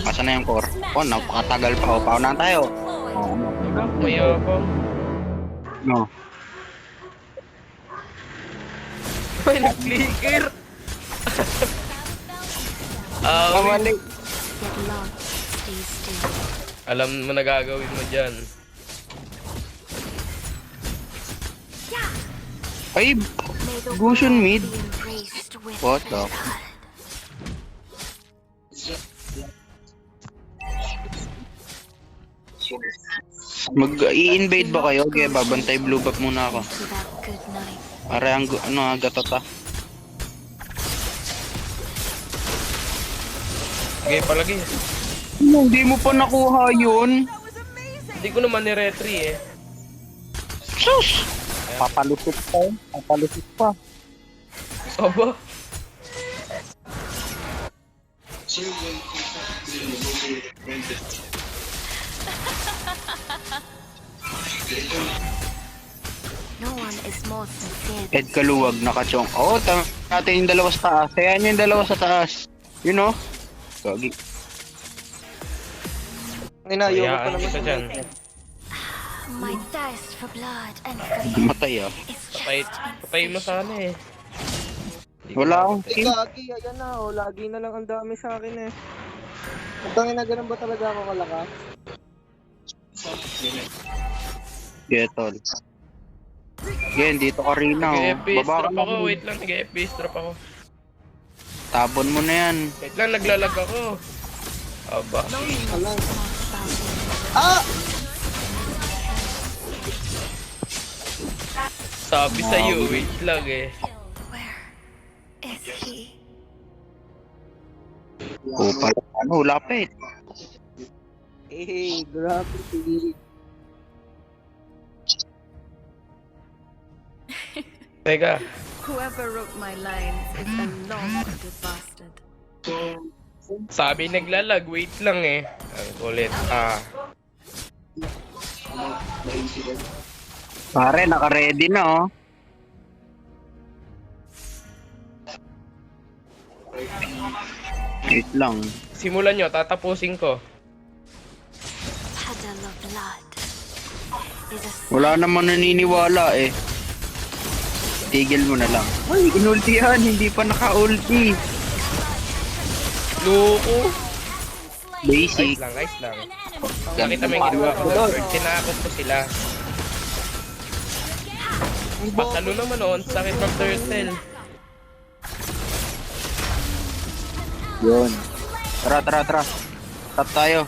Asan na yung core? Oh, napakatagal pa. O, paunahan tayo. Oh, Mayabang. no. May nag-clicker. Kawali. Alam mo na gagawin mo dyan. Ay, Gusion mid. What the? Mag-i-invade ba kayo? Kaya babantay blue buff muna ako. Para ang gatata. Sige, palagi. Hindi mo pa nakuha yun. Hindi ko naman ni-retry eh. Sus! Papalusot pa yun. Papalusot pa. Aba. No one is more sincere. Ed Kaluwag, nakachong. Oo, natin yung dalawa sa taas. Ayan yung dalawa sa taas. You know? Gagi. Inayo ko pa naman kita dyan. My thirst for blood and freedom Matay ah. is Patay mo sana eh. Hindi ko Wala na- akong team. Lagi, ayan na, oh. Lagi na lang ang dami sa akin eh. Ang na ganun ba talaga ako kalakas? Getol. Again, dito ka rin na. Nag-FPS Baba ka drop ako. na. Wait lang, nag-FPS drop ako. Tabon mo na yan. Wait lang, naglalag ako. Aba. Alam. Ah! Sabi sa'yo, wait lang eh. where is he? O pala, ano, lapit. Eh, grabe. Teka, Whoever wrote my lines is a long-winded bastard. sabi naglalag, wait lang eh. Ang kulit. Pare, naka-ready na oh. Wait lang. Simulan nyo, tatapusin ko. Puddle of blood is a Wala namang naniniwala eh. Tigil mo na lang. Ay, inultihan, hindi pa naka-ulti. Loko. Basic. Ice lang. Nakita mo yung ginawa ko doon. Tinakot ko sila. Patalo naman noon, sakit ng turtle. Yun. Tara. Tap tayo.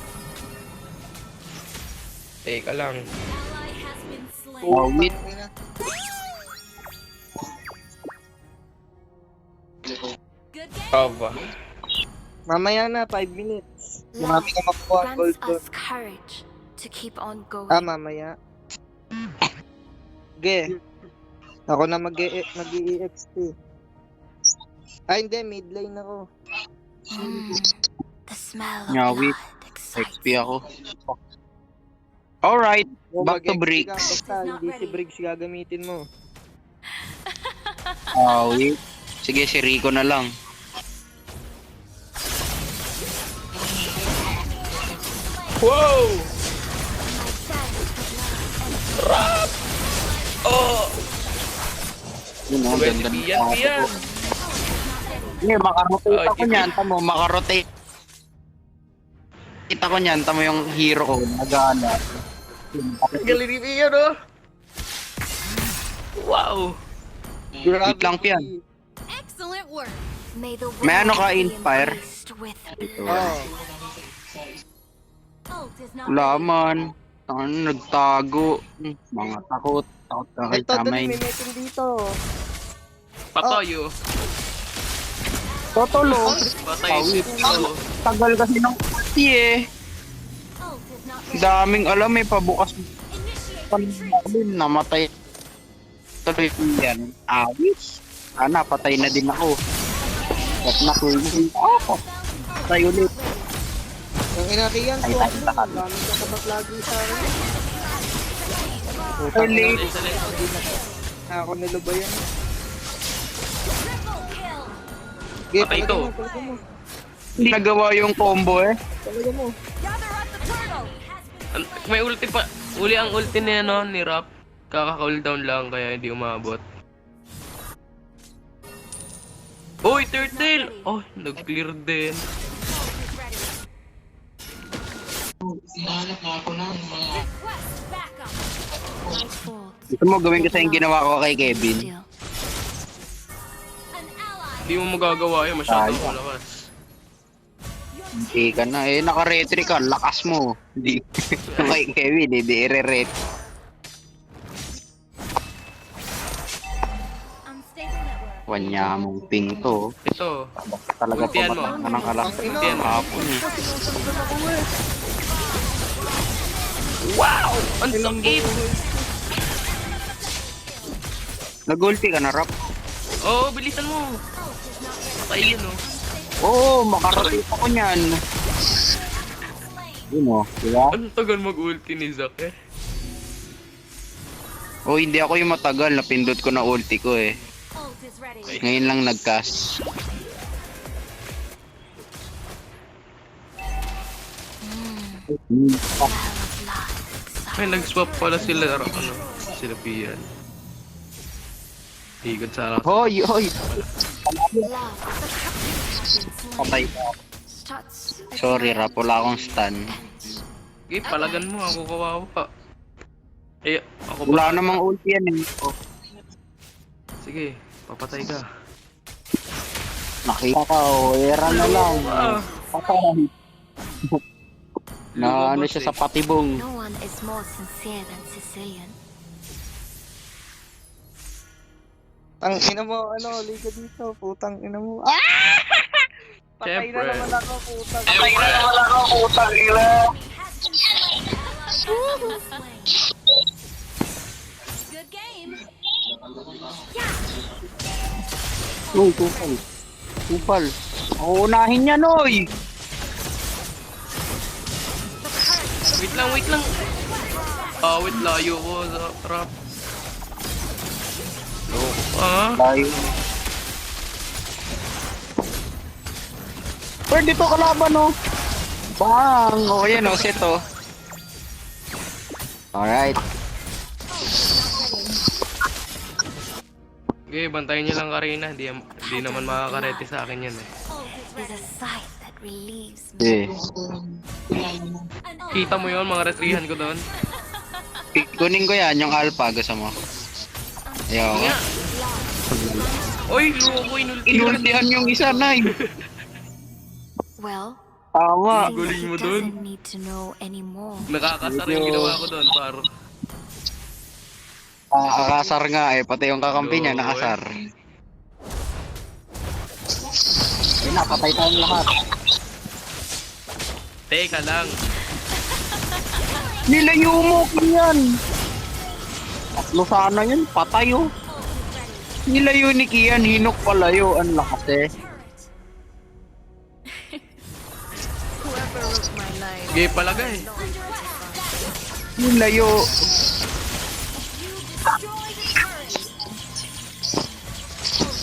Teka lang. Oh, wait. Aba. Mamaya na, 5 minutes. Marami ka makuha ang gold grants doon. us courage to keep on going. Ah, mamaya. Ge. Ako na mag-i-EXP. Ah, hindi. Mid lane ako. The smell of Nyawi. blood excites XP ako. Alright, O, back to mag-XP bricks. ka, Basta, hindi si Briggs gagamitin mo. Wait. Sige, si Rico na lang. Wow! my thirst for blood and Oh! Yun oh, Pwede ganda piyan, piyan. Hindi, makarotate Oh, ako niyan. Tamo, makarotate. Kita ko niyan, tamo yung hero ko. Nagana. Galing ni piyan, oh! Wow! Wait lang, piyan. Excellent work. may the May ano world ka, be Inspire? embraced with blood. Oh. Wala man. Ano, nagtago. Mga takot. Takot ka kay Ito, dali, Tamay. may meeting dito. Patoyo. Totolo. Patay dito. Tagal kasi ng party eh. Daming alam eh, pabukas. Namatay. Tuloy ko yan. Awis. Napatay na din ako. At nakulit ako. Patay ulit. Yung inakiyan ko. Ay, tayo. Dami ka kabat lagi sa akin. Ulit. Ako nilubayan. Ge, Patay palagay to. mo, palagay mo. Hindi nagawa yung combo eh. Talaga mo. May ulti pa. Uli ang ulti ni ano, ni Rap. Kaka-cooldown lang kaya hindi umabot. Uy, turtle! Oh, nag-clear din. My fault. Gusto mo gawin ko sa yung ginawa ko kay Kevin. Still. Hindi mo magagawa yun, masyadong malakas. Hindi ka na eh, naka-retry ka, lakas mo. Hindi. Kay Kevin, hindi i-re-ret. Wanya mong ping to. Ito, Talaga Ultihan mo. pamatahan ka ng alas. Ultihan mo. Hapon eh. wow! Ang sakit! Nag-ulti ka na, Rap? Oo, bilisan mo. Patay yun, oh. Oo, makarating ako niyan. Yun o, diba? Ang tagal mag-ulti ni Zack, eh. Oh, hindi ako yung matagal, napindot ko na ulti ko eh. Ult is ready. Ngayon lang nag-cast. Well of life. May nag-swap pala sila, ano, sila Pian. Higod sa akin. Hoy, hoy! Love. Patay ka. Starts Sorry, Rap, wala akong stun. Okay, palagan mo, ako kawawa. Eh, ako ba? Wala namang ulti yan eh. Oh, Sige, papatay ka. nakita ka, oh, era na lang. Ah, Patay. Na ano lumabas siya eh. sa patibong. no one is more sincere than Sicilian. Ang ina mo, ano, liga dito, putang ina mo. Ah! Patay na Siyempre. naman ako, putang Good game. Uy, tupal. Tupal. Ako unahin niya, Noy! Wait lang. Ah, wait, layo ko sa trap. Loko ah. Layo. Pero dito kalaban, no? Bang! O, yan, o, set, o. Alright. Okay, bantayan niyo lang Karina. Di naman makakarete sa akin yan eh. Is a sight that relieves me. Eh. Kita mo yon mga retrihan ko doon. Kunin ko yan, yung alpha, gusto mo. Ayaw. Nga. Oy, loko, inulti. Inultihan yung isa, Nay. Well, Tama. seems Galing he mo dun. doesn't need to know anymore. Nakakasar yung ginawa ko doon, paro. Akasar nga eh, pati yung kakampi niya nakasar. Ay, napatay tayong lahat. Teka lang. Nilayo mo ko yan. Tatlo sana yun, patay oh. Nilayo ni Kian, hinok palayo, ang lakas eh. Whoever wrote my lines Okay, palagay. Nilayo.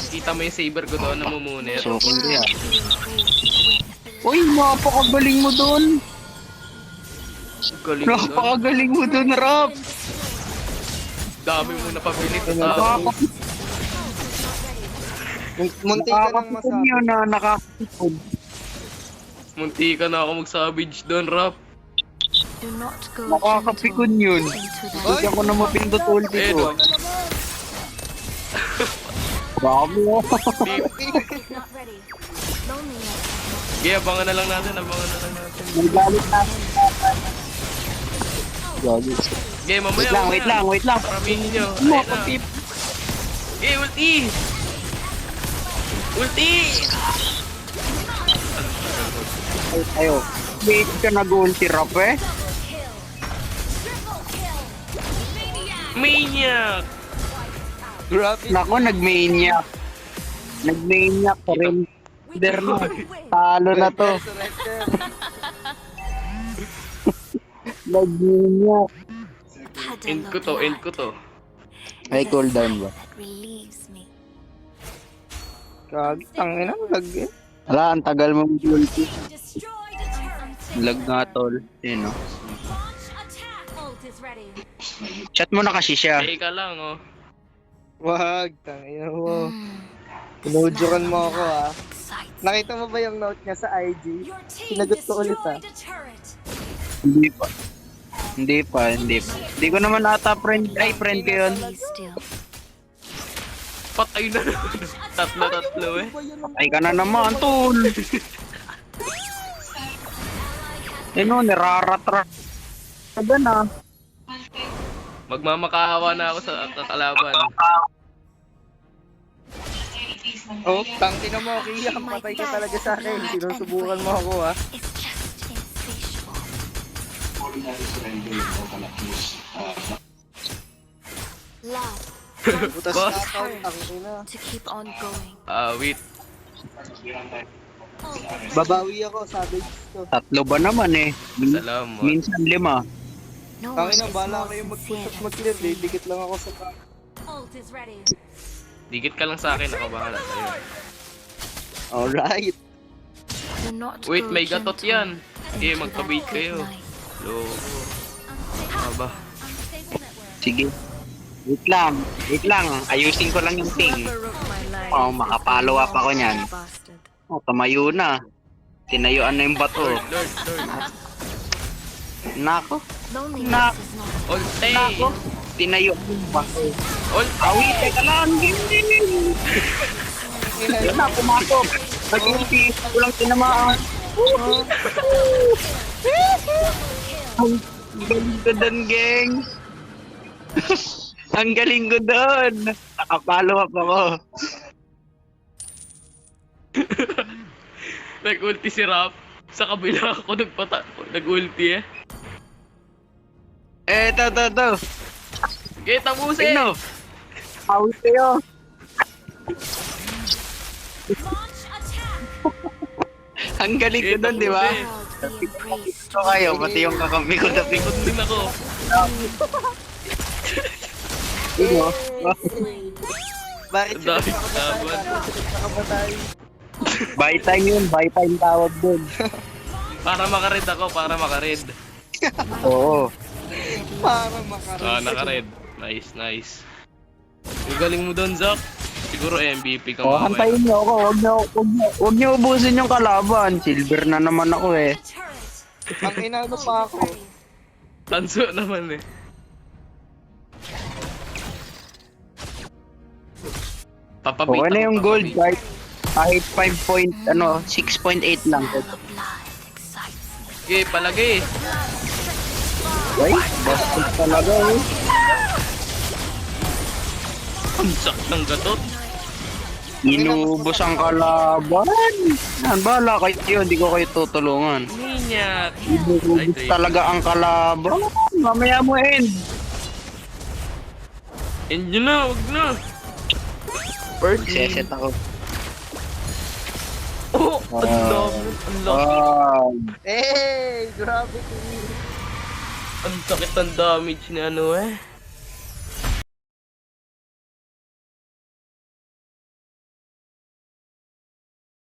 Kita mo yung saber ko doon, namumunit. So, hindi ah. Uy, napakagaling mo dun. Galing doon. Napakagaling mo dun, Rap. Dami mo napabilit na tao. Nakakapit Munti ka nang masabi. yun na nakakapit. Munti ka na ako mag-savage doon, Rap. Do not go Nakakapikon gentle yun. into that. Hindi ako na mapindot ulti Eh, ko. no. Dami oh. Not ready. Loneliness. Okay, abangan na lang natin. May galit na. Galit. Okay, mamaya. Wait lang. Paramihin nyo. Mo, Ayun na. kapip. Okay, ulti! Ulti! Ayo. Wait ka nag-ulti, Rap eh. Maniac! Grabe. Nako, nag-maniac. Nag-maniac pa rin. Der na. Talo na to. Resurrected. Nag-maniac. End ko to. Ay, cooldown ba? That relieves me. Gagi, tangina mo, lag eh. Wala, ang tagal mong ulti. Destroyed a turret. Lag nga tol. Yun, no? Launch attack. Ult is ready. Chat mo na kasi siya. Teka lang, oh. Wag, tangina mo. Hmm. Pinujokan mo ako ah. Excites. Nakita mo ba yung note niya sa IG? Your team Sinagot ko ulit ah. destroyed a turret. Hindi pa. Hindi pa. Hindi ko naman ata friend. Ay, friend ko yun. Be still. Patay na naman. Tatlo eh. Ay ka na naman, tol. Ano, niraratra. Sabi na. Magmamakaawa na ako sa kakalaban. Oh, tangina mo, Kiyak. My Patay ka thirst talaga sa for akin. blood Sinusubukan and mo ako ah. It's just insatiable. Love. Butas Boss. na ako, tangina. To keep on going. Wait. Babawi ako, savage to. Tatlo ba naman eh? Salamat. Minsan 5. No one Tangina, is bahala more kayo sincere mag-push at than mag-clear. friends. Didikit lang ako sa back. Ult is ready. Dikit ka lang sa akin, ako bahala sa'yo. Alright. Do not Wait, go may gatot gentle yan. Sige, into magpabait that kayo. good night. Loko. Aba. Sige. Wait lang. Ayusin ko lang yung ping. Whoever wrote my lines Oh, is makapollow up ako niyan. bastard. Oh, tamayo na. Tinayuan na yung bato. Lord. Nako. Loneliness is not Ulte! Nako. Tinayo yung bato. Ulte! Awi, teka lang. Yun na, pumasok. Nag-ulti. Walang tinamaan. Ang galing ko doon, gang. Ang galing ko doon. Nakapollow up ako. Nag-ulti si Rap. Sa kabila ako nag-ulti eh. Ito. Okay, tapusin! Sino? Awi kayo. launch attack. Ang galing ko doon, di ba? World being praised. Ito kayo, pati yung kakampi ko na ping. Ikot din ako. Sino? Bakit Ang dami sila laban. nakabatay? Buy time yun, buy time tawag doon. Para makared ako, para makared. Oo. Para makaroon. Nakared. Nice. Yung galing mo doon, Zach. Siguro MVP ka Oh, mamaya. hantayin niyo ako. Huwag niyo ubusin yung kalaban. Silver na naman ako eh. Turret. Ang inano pa ako. Tanso naman eh. Papabita Okay na ko, yung gold, papabita. kahit 6.8 lang. The blood excites me. Okay, palagi. Ay, bastos talaga eh. Ang sakit ng gatot. Inubos ang kalaban. Yan, bahala kayo, hindi ko kayo tutulungan. Minyak. Inubos talaga ang kalaban. Mamaya mo end. Enyo na, wag na. First Magseset ako. Oh, ang dami. Ang laki. Hey, grabe. Ang sakit ng damage ni ano eh.